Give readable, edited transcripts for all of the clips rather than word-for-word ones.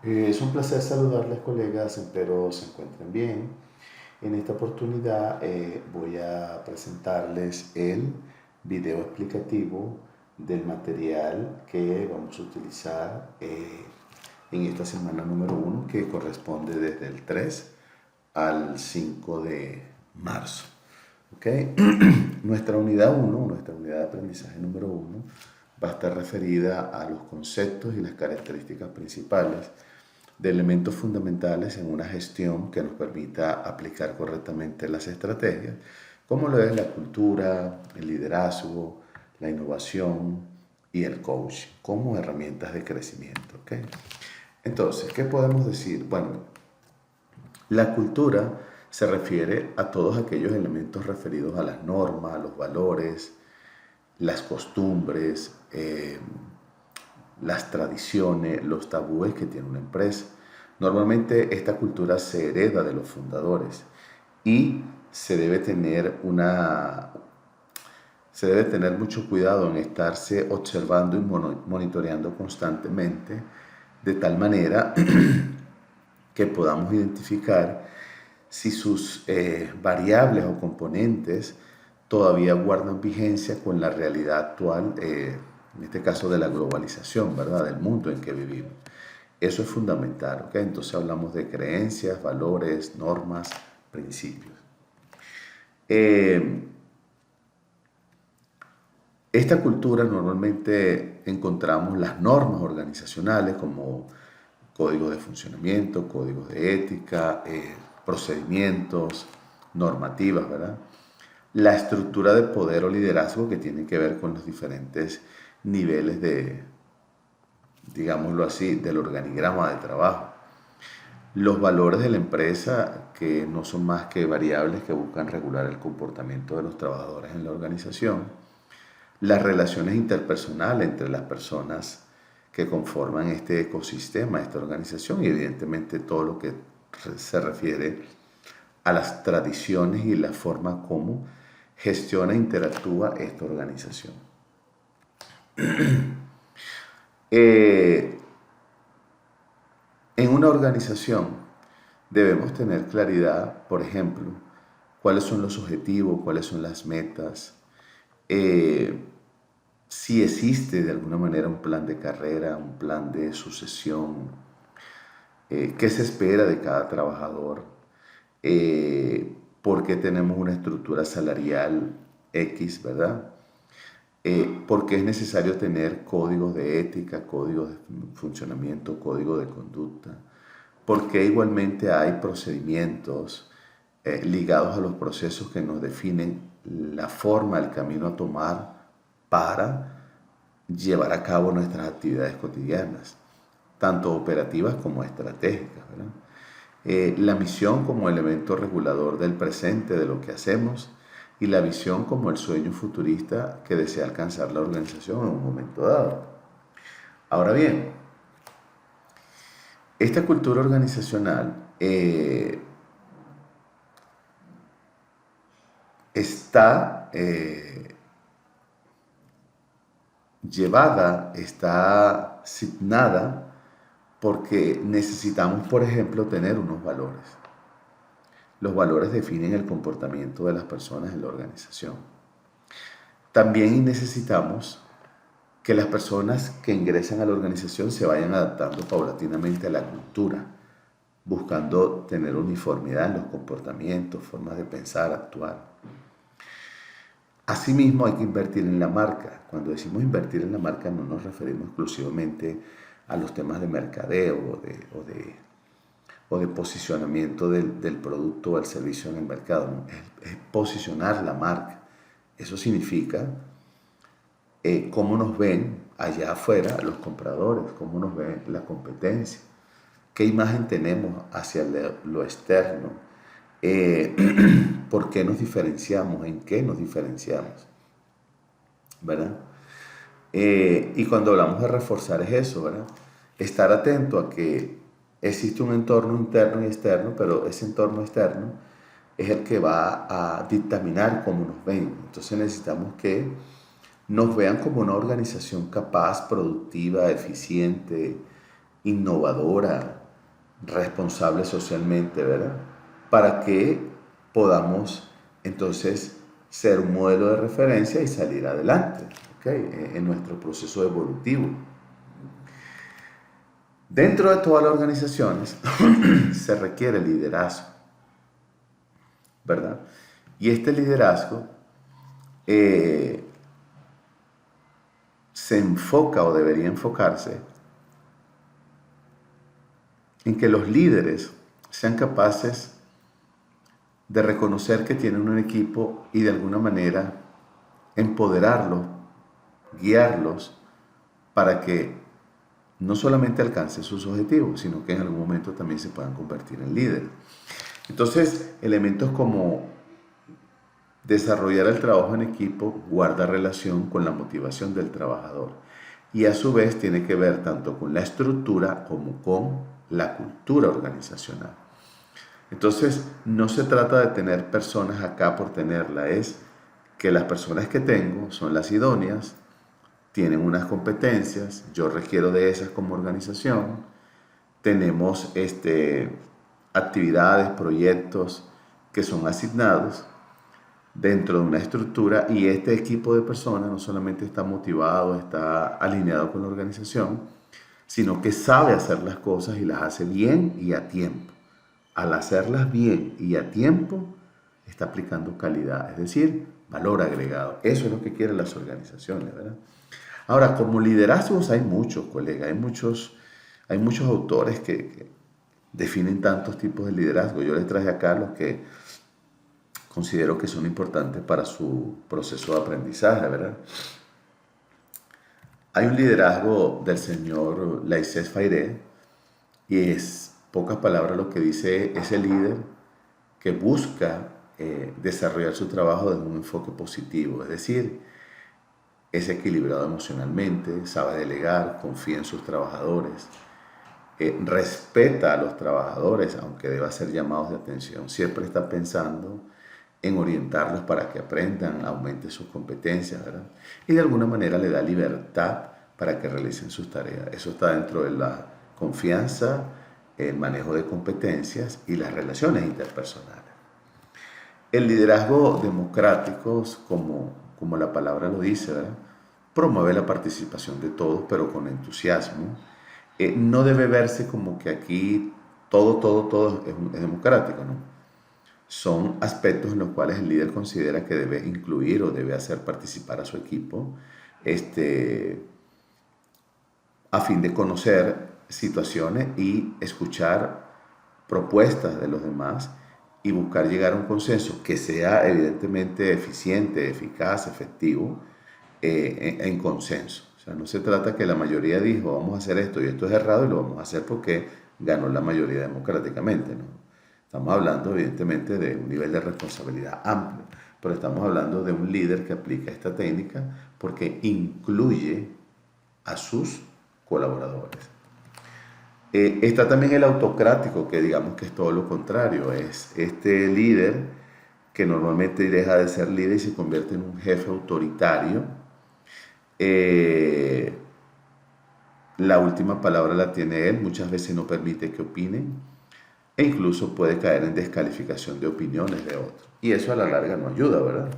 Es un placer saludarles, colegas, espero se encuentren bien. En esta oportunidad voy a presentarles el video explicativo del material que vamos a utilizar en esta semana número uno, que corresponde desde el 3 al 5 de marzo. ¿Ok? Nuestra unidad uno, nuestra unidad de aprendizaje número uno, va a estar referida a los conceptos y las características principales de elementos fundamentales en una gestión que nos permita aplicar correctamente las estrategias, como lo es la cultura, el liderazgo, la innovación y el coaching como herramientas de crecimiento. ¿Ok? Entonces, ¿qué podemos decir? Bueno, la cultura se refiere a todos aquellos elementos referidos a las normas, a los valores, las costumbres, las tradiciones, los tabúes que tiene una empresa. Normalmente esta cultura se hereda de los fundadores y se debe tener mucho cuidado en estarse observando y monitoreando constantemente, de tal manera que podamos identificar si sus variables o componentes todavía guardan vigencia con la realidad actual, en este caso de la globalización, ¿verdad? Del mundo en que vivimos. Eso es fundamental, ¿ok? Entonces hablamos de creencias, valores, normas, principios. Eh, esta cultura normalmente encontramos las normas organizacionales como códigos de funcionamiento, códigos de ética, procedimientos, normativas, ¿verdad? La estructura de poder o liderazgo que tiene que ver con los diferentes niveles de, digámoslo así, del organigrama de trabajo. Los valores de la empresa, que no son más que variables que buscan regular el comportamiento de los trabajadores en la organización. Las relaciones interpersonales entre las personas que conforman este ecosistema, esta organización, y evidentemente todo lo que se refiere a las tradiciones y la forma como gestiona e interactúa esta organización. Eh, en una organización debemos tener claridad, por ejemplo, cuáles son los objetivos, cuáles son las metas, eh, si existe de alguna manera un plan de carrera, un plan de sucesión, qué se espera de cada trabajador, por qué tenemos una estructura salarial X, ¿verdad? ¿Por qué es necesario tener códigos de ética, códigos de funcionamiento, código de conducta? ¿Por qué igualmente hay procedimientos ligados a los procesos que nos definen la forma, el camino a tomar para llevar a cabo nuestras actividades cotidianas, tanto operativas como estratégicas, ¿verdad? La misión como elemento regulador del presente de lo que hacemos y la visión como el sueño futurista que desea alcanzar la organización en un momento dado. Ahora bien, esta cultura organizacional está llevada, está signada porque necesitamos, por ejemplo, tener unos valores. Los valores definen el comportamiento de las personas en la organización. También necesitamos que las personas que ingresan a la organización se vayan adaptando paulatinamente a la cultura, buscando tener uniformidad en los comportamientos, formas de pensar, actuar. Asimismo, hay que invertir en la marca. Cuando decimos invertir en la marca, no nos referimos exclusivamente a los temas de mercadeo o de posicionamiento del producto o el servicio en el mercado. ¿No? Es posicionar la marca. Eso significa cómo nos ven allá afuera los compradores, cómo nos ven la competencia, qué imagen tenemos hacia lo externo, eh, por qué nos diferenciamos, en qué nos diferenciamos, ¿verdad? Y cuando hablamos de reforzar es eso, ¿verdad? Estar atento a que existe un entorno interno y externo, pero ese entorno externo es el que va a dictaminar cómo nos ven. Entonces necesitamos que nos vean como una organización capaz, productiva, eficiente, innovadora, responsable socialmente, ¿verdad? Para que podamos entonces ser un modelo de referencia y salir adelante, ¿ok? En nuestro proceso evolutivo. Dentro de todas las organizaciones se requiere liderazgo, ¿verdad? Y este liderazgo se enfoca o debería enfocarse en que los líderes sean capaces de reconocer que tienen un equipo y de alguna manera empoderarlos, guiarlos para que no solamente alcancen sus objetivos, sino que en algún momento también se puedan convertir en líderes. Entonces, elementos como desarrollar el trabajo en equipo guarda relación con la motivación del trabajador y a su vez tiene que ver tanto con la estructura como con la cultura organizacional. Entonces, no se trata de tener personas acá por tenerla, es que las personas que tengo son las idóneas, tienen unas competencias, yo requiero de esas como organización, tenemos actividades, proyectos que son asignados dentro de una estructura y este equipo de personas no solamente está motivado, está alineado con la organización, sino que sabe hacer las cosas y las hace bien y a tiempo. Al hacerlas bien y a tiempo, está aplicando calidad, es decir, valor agregado. Eso es lo que quieren las organizaciones, ¿verdad? Ahora, como liderazgos hay muchos, colegas, hay muchos autores que definen tantos tipos de liderazgo. Yo les traje acá los que considero que son importantes para su proceso de aprendizaje, ¿verdad? Hay un liderazgo del señor Laissez Faire y es pocas palabras lo que dice ese líder que busca desarrollar su trabajo desde un enfoque positivo, es decir, es equilibrado emocionalmente, sabe delegar, confía en sus trabajadores, respeta a los trabajadores, aunque deba ser llamados de atención, siempre está pensando en orientarlos para que aprendan, aumenten sus competencias, ¿verdad? Y de alguna manera le da libertad para que realicen sus tareas. Eso está dentro de la confianza, el manejo de competencias y las relaciones interpersonales. El liderazgo democrático, como la palabra lo dice, ¿verdad? Promueve la participación de todos, pero con entusiasmo. No debe verse como que aquí todo es democrático, ¿no? Son aspectos en los cuales el líder considera que debe incluir o debe hacer participar a su equipo a fin de conocer situaciones y escuchar propuestas de los demás y buscar llegar a un consenso que sea evidentemente eficiente, eficaz, efectivo, en consenso. O sea, no se trata que la mayoría dijo vamos a hacer esto y esto es errado y lo vamos a hacer porque ganó la mayoría democráticamente, ¿no? Estamos hablando evidentemente de un nivel de responsabilidad amplio, pero estamos hablando de un líder que aplica esta técnica porque incluye a sus colaboradores. Está también el autocrático, que digamos que es todo lo contrario, es este líder que normalmente deja de ser líder y se convierte en un jefe autoritario. La última palabra la tiene él, muchas veces no permite que opinen e incluso puede caer en descalificación de opiniones de otros. Y eso a la larga no ayuda, ¿verdad?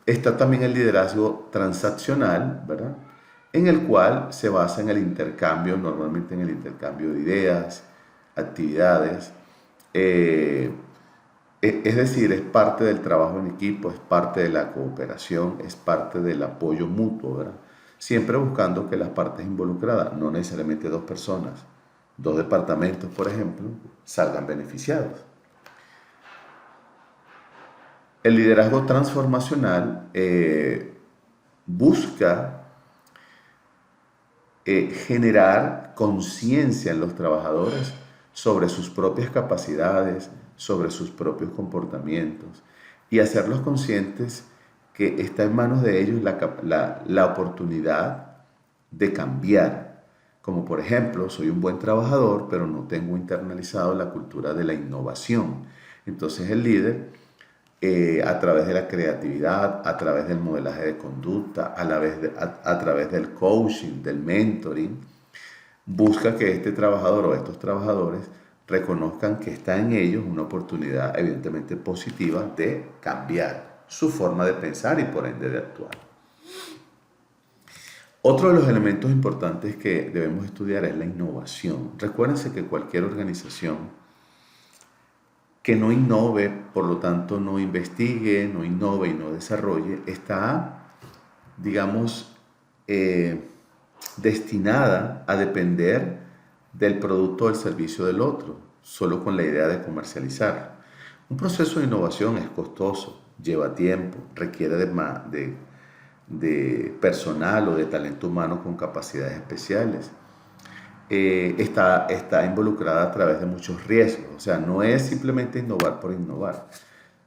Está también el liderazgo transaccional, ¿verdad? En el cual se basa en el intercambio, normalmente en el intercambio de ideas, actividades. Es decir, es parte del trabajo en equipo, es parte de la cooperación, es parte del apoyo mutuo, ¿verdad? Siempre buscando que las partes involucradas, no necesariamente dos personas, dos departamentos, por ejemplo, salgan beneficiados. El liderazgo transformacional busca generar conciencia en los trabajadores sobre sus propias capacidades, sobre sus propios comportamientos y hacerlos conscientes que está en manos de ellos la oportunidad de cambiar. Como por ejemplo, soy un buen trabajador, pero no tengo internalizado la cultura de la innovación. Entonces el líder a través de la creatividad, a través del modelaje de conducta, a través del coaching, del mentoring, busca que este trabajador o estos trabajadores reconozcan que está en ellos una oportunidad evidentemente positiva de cambiar su forma de pensar y por ende de actuar. Otro de los elementos importantes que debemos estudiar es la innovación. Recuérdense que cualquier organización que no innove, por lo tanto no investigue, no innove y no desarrolle, está, digamos, destinada a depender del producto o del servicio del otro, solo con la idea de comercializar. Un proceso de innovación es costoso, lleva tiempo, requiere de personal o de talento humano con capacidades especiales. Está involucrada a través de muchos riesgos, o sea, no es simplemente innovar por innovar,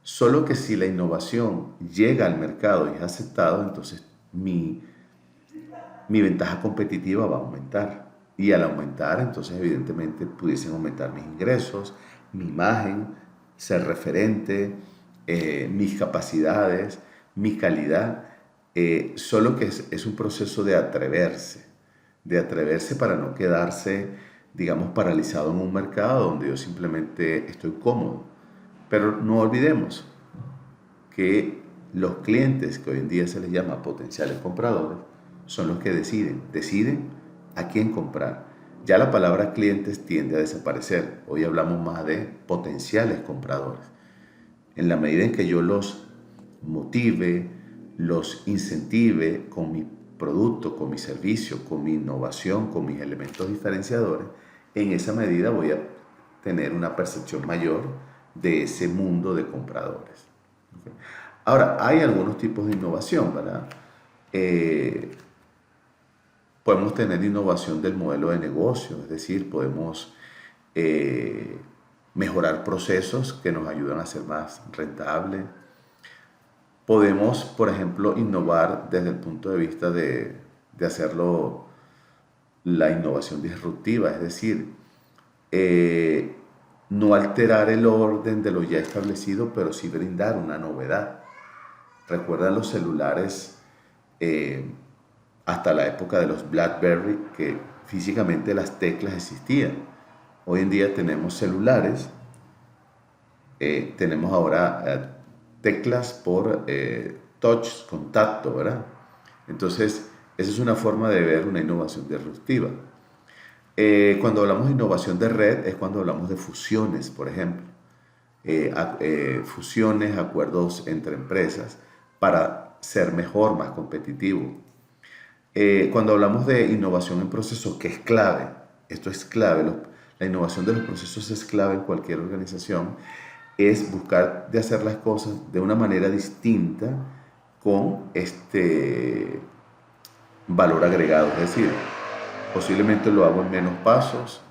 solo que si la innovación llega al mercado y es aceptado, entonces mi ventaja competitiva va a aumentar. Y al aumentar, entonces evidentemente pudiesen aumentar mis ingresos, mi imagen, ser referente, mis capacidades, mi calidad. Solo que es un proceso de atreverse para no quedarse, digamos, paralizado en un mercado donde yo simplemente estoy cómodo. Pero no olvidemos que los clientes, que hoy en día se les llama potenciales compradores, son los que deciden a quién comprar. Ya la palabra clientes tiende a desaparecer. Hoy hablamos más de potenciales compradores. En la medida en que yo los motive, los incentive con mi producto, con mi servicio, con mi innovación, con mis elementos diferenciadores, en esa medida voy a tener una percepción mayor de ese mundo de compradores. ¿Okay? Ahora, hay algunos tipos de innovación, ¿verdad? Podemos tener innovación del modelo de negocio, es decir, podemos mejorar procesos que nos ayudan a ser más rentables. Podemos, por ejemplo, innovar desde el punto de vista de hacerlo la innovación disruptiva, es decir, no alterar el orden de lo ya establecido, pero sí brindar una novedad. Recuerdan los celulares hasta la época de los BlackBerry, que físicamente las teclas existían. Hoy en día tenemos celulares, tenemos ahora teclas por touch, contacto, ¿verdad? Entonces, esa es una forma de ver una innovación disruptiva. Cuando hablamos de innovación de red es cuando hablamos de fusiones, por ejemplo. Fusiones, acuerdos entre empresas para ser mejor, más competitivo. Cuando hablamos de innovación en procesos, que es clave, esto es clave, la innovación de los procesos es clave en cualquier organización, es buscar de hacer las cosas de una manera distinta con este valor agregado, es decir, posiblemente lo hago en menos pasos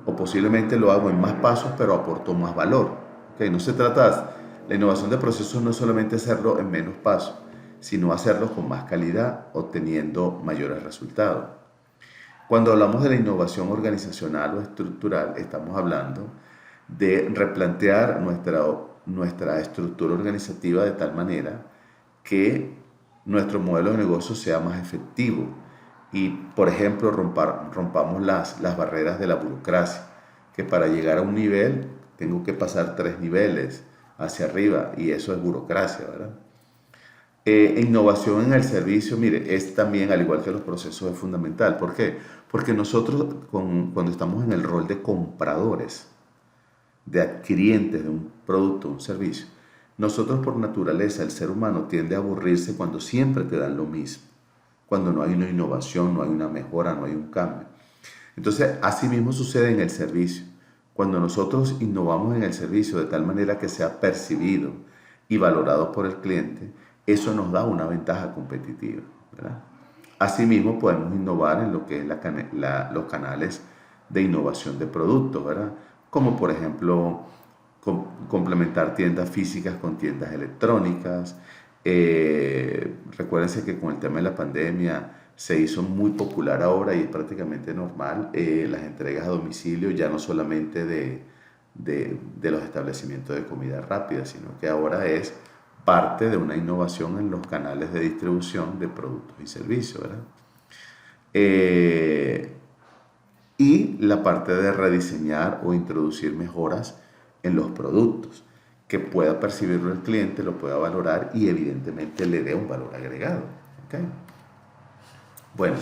o posiblemente lo hago en más pasos pero aporto más valor. ¿Okay? No se trata, la innovación de procesos no es solamente hacerlo en menos pasos, sino hacerlo con más calidad, obteniendo mayores resultados. Cuando hablamos de la innovación organizacional o estructural, estamos hablando de replantear nuestra estructura organizativa de tal manera que nuestro modelo de negocio sea más efectivo y, por ejemplo, rompamos las barreras de la burocracia, que para llegar a un nivel tengo que pasar 3 niveles hacia arriba y eso es burocracia, ¿verdad? Innovación en el servicio, mire, es también, al igual que los procesos, es fundamental. ¿Por qué? Porque nosotros, cuando estamos en el rol de compradores, de adquirientes de un producto o un servicio, nosotros por naturaleza, el ser humano tiende a aburrirse cuando siempre te dan lo mismo, cuando no hay una innovación, no hay una mejora, no hay un cambio. Entonces, así mismo sucede en el servicio. Cuando nosotros innovamos en el servicio de tal manera que sea percibido y valorado por el cliente, eso nos da una ventaja competitiva, ¿verdad? Asimismo, podemos innovar en lo que es los canales de innovación de productos, ¿verdad? Como por ejemplo, complementar tiendas físicas con tiendas electrónicas. Recuérdense que con el tema de la pandemia se hizo muy popular ahora y es prácticamente normal las entregas a domicilio, ya no solamente de los establecimientos de comida rápida, sino que ahora es parte de una innovación en los canales de distribución de productos y servicios, ¿verdad? Y la parte de rediseñar o introducir mejoras en los productos, que pueda percibirlo el cliente, lo pueda valorar y evidentemente le dé un valor agregado. ¿Okay? Bueno,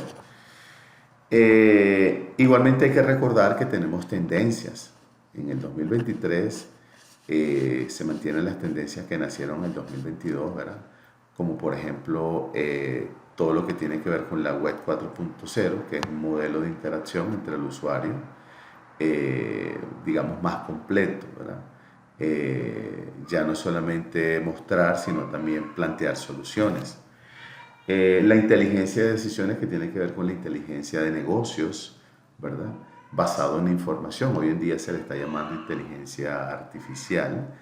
igualmente hay que recordar que tenemos tendencias. En el 2023 se mantienen las tendencias que nacieron en el 2022, ¿verdad? Como por ejemplo todo lo que tiene que ver con la web 4.0, que es un modelo de interacción entre el usuario, digamos, más completo, ¿verdad? Ya no solamente mostrar, sino también plantear soluciones. La inteligencia de decisiones, que tiene que ver con la inteligencia de negocios, ¿verdad? Basado en información. Hoy en día se le está llamando inteligencia artificial,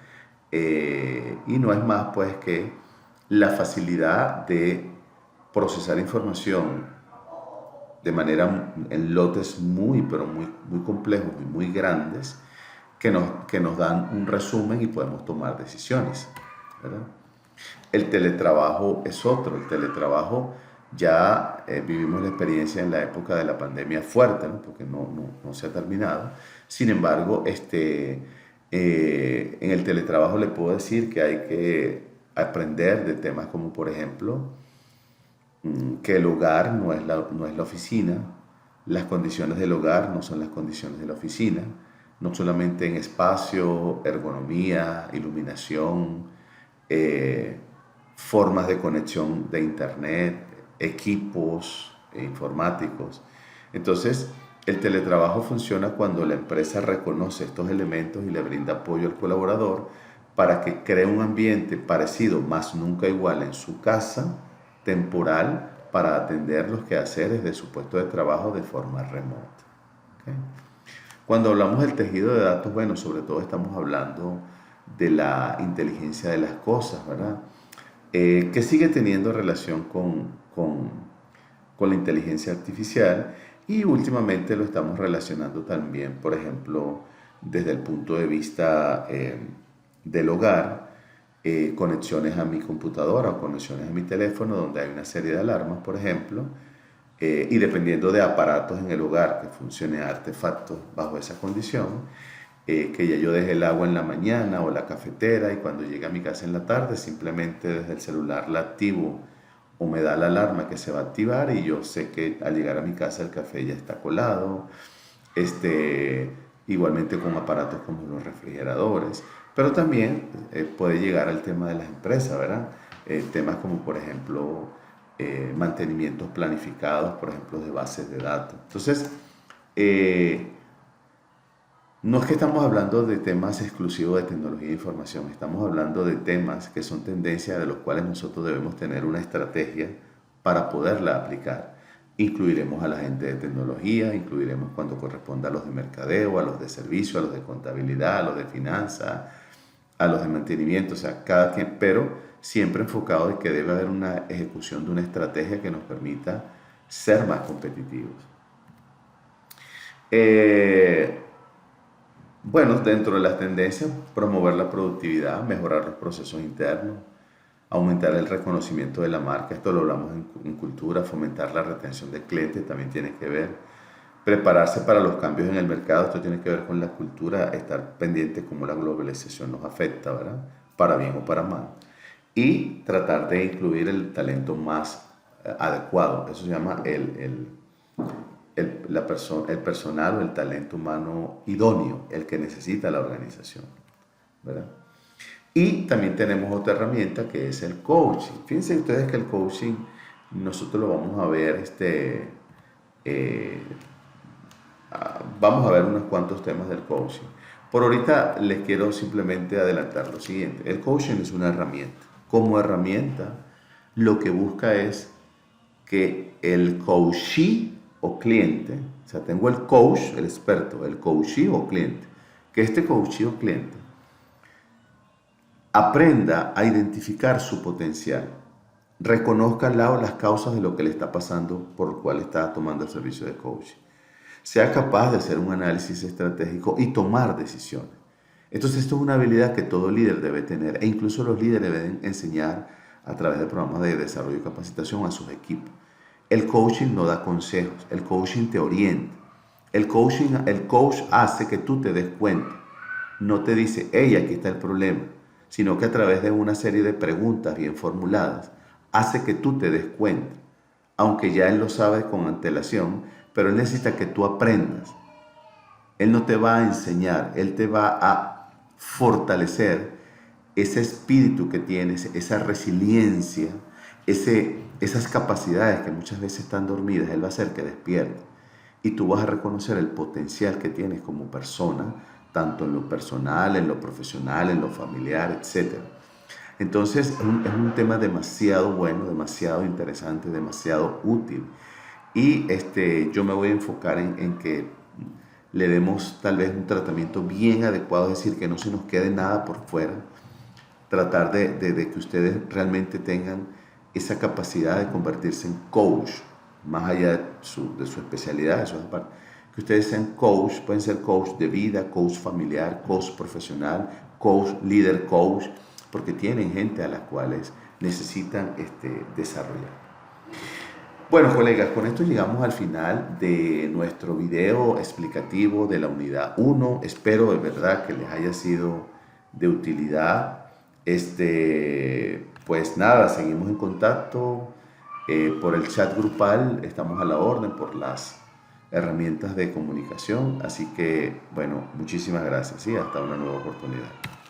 y no es más pues que la facilidad de procesar información de manera en lotes muy, pero muy complejos y muy grandes, que nos dan un resumen y podemos tomar decisiones, ¿verdad? El teletrabajo es otro. El teletrabajo ya vivimos la experiencia en la época de la pandemia fuerte, ¿no? Porque no se ha terminado. Sin embargo, en el teletrabajo le puedo decir que hay que aprender de temas como, por ejemplo, que el hogar no es la oficina, las condiciones del hogar no son las condiciones de la oficina, no solamente en espacio, ergonomía, iluminación, formas de conexión de internet, equipos informáticos. Entonces, el teletrabajo funciona cuando la empresa reconoce estos elementos y le brinda apoyo al colaborador para que cree un ambiente parecido, más nunca igual, en su casa, temporal, para atender los quehaceres de su puesto de trabajo de forma remota. ¿Okay? Cuando hablamos del tejido de datos, bueno, sobre todo estamos hablando de la inteligencia de las cosas, ¿verdad? Que sigue teniendo relación con la inteligencia artificial, y últimamente lo estamos relacionando también, por ejemplo, desde el punto de vista del hogar, conexiones a mi computadora o conexiones a mi teléfono, donde hay una serie de alarmas, por ejemplo, y dependiendo de aparatos en el hogar que funcionen artefactos bajo esa condición, que ya yo deje el agua en la mañana o la cafetera, y cuando llegue a mi casa en la tarde, simplemente desde el celular la activo o me da la alarma que se va a activar, y yo sé que al llegar a mi casa el café ya está colado. Igualmente con aparatos como los refrigeradores, pero también puede llegar al tema de las empresas, ¿verdad? Temas como, por ejemplo, mantenimientos planificados, por ejemplo, de bases de datos. Entonces, no es que estamos hablando de temas exclusivos de tecnología e información, estamos hablando de temas que son tendencias de los cuales nosotros debemos tener una estrategia para poderla aplicar. Incluiremos a la gente de tecnología, incluiremos cuando corresponda a los de mercadeo, a los de servicio, a los de contabilidad, a los de finanzas, a los de mantenimiento, o sea, cada quien, pero siempre enfocado en que debe haber una ejecución de una estrategia que nos permita ser más competitivos. Bueno, dentro de las tendencias, promover la productividad, mejorar los procesos internos, aumentar el reconocimiento de la marca, esto lo hablamos en cultura, fomentar la retención del cliente, también tiene que ver, prepararse para los cambios en el mercado, esto tiene que ver con la cultura, estar pendiente cómo la globalización nos afecta, ¿verdad? Para bien o para mal. Y tratar de incluir el talento más adecuado, eso se llama el personal o el talento humano idóneo, el que necesita la organización, ¿verdad? Y también tenemos otra herramienta que es el coaching. Fíjense ustedes que el coaching nosotros lo vamos a ver, vamos a ver unos cuantos temas del coaching. Por ahorita les quiero simplemente adelantar lo siguiente. El coaching es una herramienta. Como herramienta, lo que busca es que el coachee o cliente, o sea, tengo el coach, el experto, el coachee o cliente, que este coachee o cliente aprenda a identificar su potencial, reconozca las causas de lo que le está pasando por lo cual está tomando el servicio de coaching, sea capaz de hacer un análisis estratégico y tomar decisiones. Entonces esto es una habilidad que todo líder debe tener e incluso los líderes deben enseñar a través de programas de desarrollo y capacitación a sus equipos. El coaching no da consejos, el coaching te orienta. El coach hace que tú te des cuenta. No te dice, hey, aquí está el problema, sino que a través de una serie de preguntas bien formuladas, hace que tú te des cuenta. Aunque ya él lo sabe con antelación, pero él necesita que tú aprendas. Él no te va a enseñar, él te va a fortalecer ese espíritu que tienes, esa resiliencia, esas capacidades que muchas veces están dormidas. Él va a hacer que despierte. Y tú vas a reconocer el potencial que tienes como persona, tanto en lo personal, en lo profesional, en lo familiar, etc. Entonces es un tema demasiado bueno, demasiado interesante, demasiado útil. Y yo me voy a enfocar en que le demos tal vez un tratamiento bien adecuado, es decir, que no se nos quede nada por fuera. Tratar de que ustedes realmente tengan esa capacidad de convertirse en coach, más allá de su especialidad, eso es aparte. Que ustedes sean coach, pueden ser coach de vida, coach familiar, coach profesional, coach, líder coach, porque tienen gente a las cuales necesitan desarrollar. Bueno, colegas, con esto llegamos al final de nuestro video explicativo de la unidad 1. Espero de verdad que les haya sido de utilidad. Pues nada, seguimos en contacto por el chat grupal, estamos a la orden por las herramientas de comunicación. Así que, bueno, muchísimas gracias y hasta una nueva oportunidad.